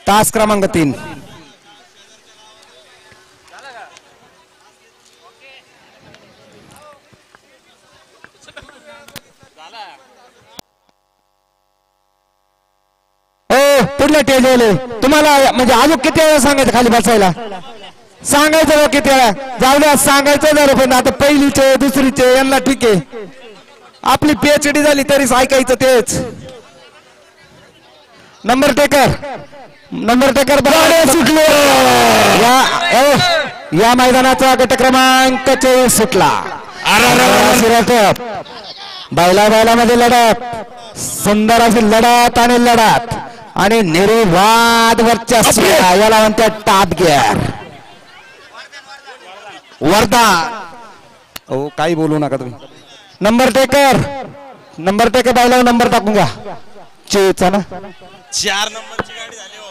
तास क्रमांक 3. पुढल्या टेजले तुम्हाला म्हणजे अजून किती वेळा सांगायचं खाली बसायला सांगायचं किती वेळा जाऊ द्या सांगायचं जरा पण आता पहिलीचे दुसरीचे यांना ठीक आहे आपली पीएचडी झाली तरीच ऐकायचं तेच. नंबर टेकर सुटलो या मैदानाचा गट क्रमांक 24 सुटला. बैलामध्ये लढत सुंदर अशी लढत आणि लढत आणि निर्वाद वर्चस्व याला म्हणतात टॉप गिअर वर्धा. हो काही बोलू नका तुम्ही. नंबर टेकर बैलावर नंबर टाकून घ्या चेचा ना 4 नंबरची गाडी झाली हो.